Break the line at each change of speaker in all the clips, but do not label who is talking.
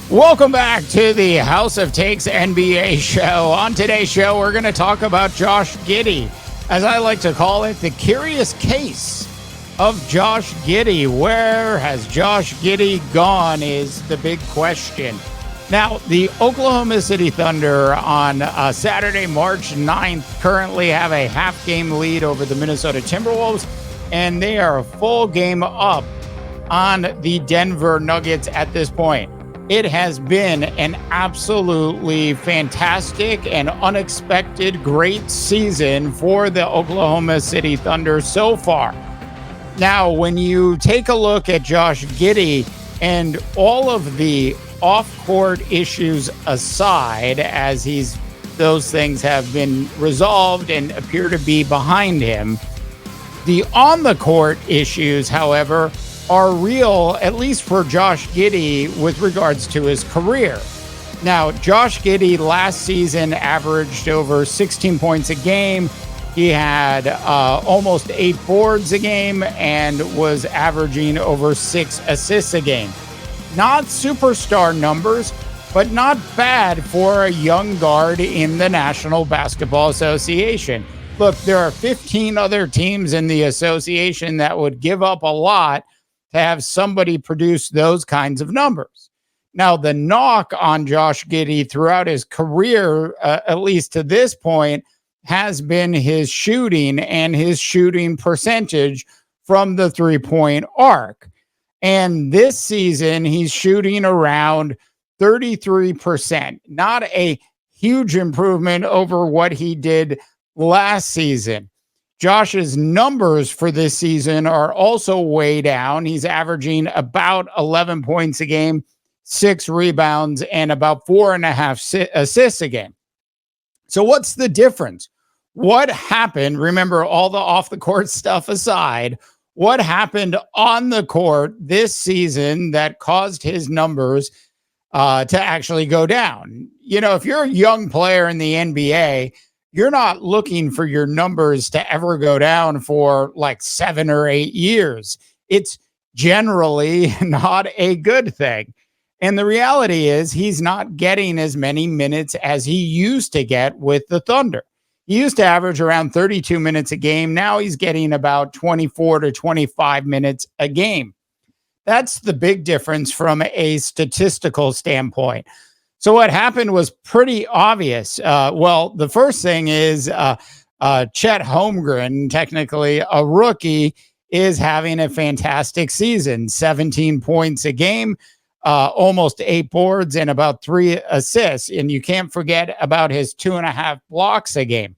Welcome back to the House of Takes NBA show. On today's show, we're going to talk about Josh Giddey, as I like to call it, the curious case of Josh Giddey. Where has Josh Giddey gone is the big question. Now, the Oklahoma City Thunder on Saturday, March 9th, currently have a half-game lead over the Minnesota Timberwolves, and they are a full game up on the Denver Nuggets at this point. It has been an absolutely fantastic and unexpected great season for the Oklahoma City Thunder so far. Now, when you take a look at Josh Giddey and all of the off-court issues aside, as those things have been resolved and appear to be behind him, the on-the-court issues, however, are real, at least for Josh Giddey, with regards to his career. Now, Josh Giddey last season averaged over 16 points a game. He had almost 8 boards a game and was averaging over 6 assists a game. Not superstar numbers, but not bad for a young guard in the National Basketball Association. Look, there are 15 other teams in the association that would give up a lot to have somebody produce those kinds of numbers. Now, the knock on Josh Giddey throughout his career, at least to this point, has been his shooting and his shooting percentage from the three-point arc. And this season, he's shooting around 33%. Not a huge improvement over what he did last season. Josh's numbers for this season are also way down. He's averaging about 11 points a game, 6 rebounds, and about 4.5 assists a game. So what's the difference? What happened? Remember, all the off-the-court stuff aside, what happened on the court this season that caused his numbers to actually go down? You know, if you're a young player in the NBA, you're not looking for your numbers to ever go down for like 7 or 8 years. It's generally not a good thing. And the reality is he's not getting as many minutes as he used to get with the Thunder. He used to average around 32 minutes a game. Now he's getting about 24 to 25 minutes a game. That's the big difference from a statistical standpoint. So what happened was pretty obvious. Well, the first thing is Chet Holmgren, technically a rookie, is having a fantastic season. 17 points a game, almost 8 boards, and about 3 assists. And you can't forget about his 2.5 blocks a game.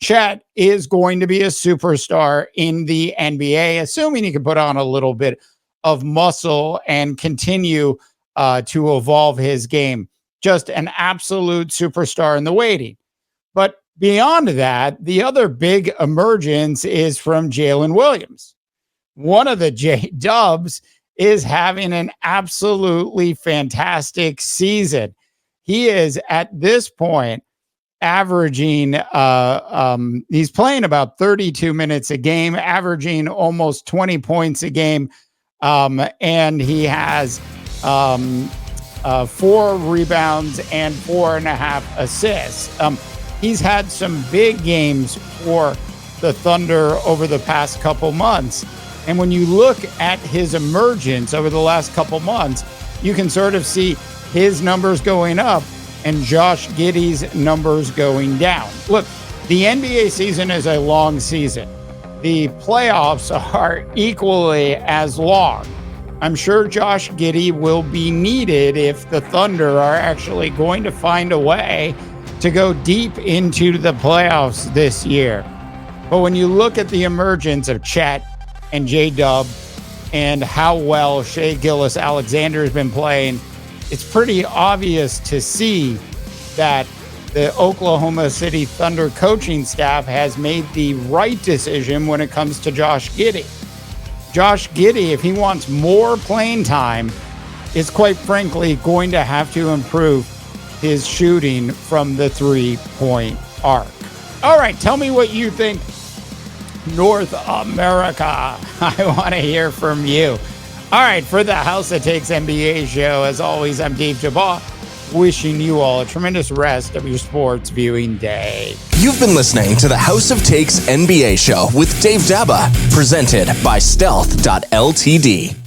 Chet is going to be a superstar in the NBA, assuming he can put on a little bit of muscle and continue to evolve his game. Just an absolute superstar in the waiting. But beyond that, the other big emergence is from Jalen Williams. One of the J-Dubs is having an absolutely fantastic season. He is at this point averaging, he's playing about 32 minutes a game, averaging almost 20 points a game. And he has 4 rebounds and 4.5 assists. He's had some big games for the Thunder over the past couple months. And when you look at his emergence over the last couple months, you can sort of see his numbers going up and Josh Giddey's numbers going down. Look, the NBA season is a long season. The playoffs are equally as long. I'm sure Josh Giddey will be needed if the Thunder are actually going to find a way to go deep into the playoffs this year. But when you look at the emergence of Chet and J-Dub and how well Shai Gilgeous-Alexander has been playing, it's pretty obvious to see that the Oklahoma City Thunder coaching staff has made the right decision when it comes to Josh Giddey. Josh Giddey, if he wants more playing time, is quite frankly going to have to improve his shooting from the three-point arc. All right, tell me what you think, North America. I want to hear from you. All right, for the House That Takes NBA show, as always, I'm Dave Jabba, wishing you all a tremendous rest of your sports viewing day.
You've been listening to the House of Takes NBA show with Dave Daba, presented by Stealth.ltd.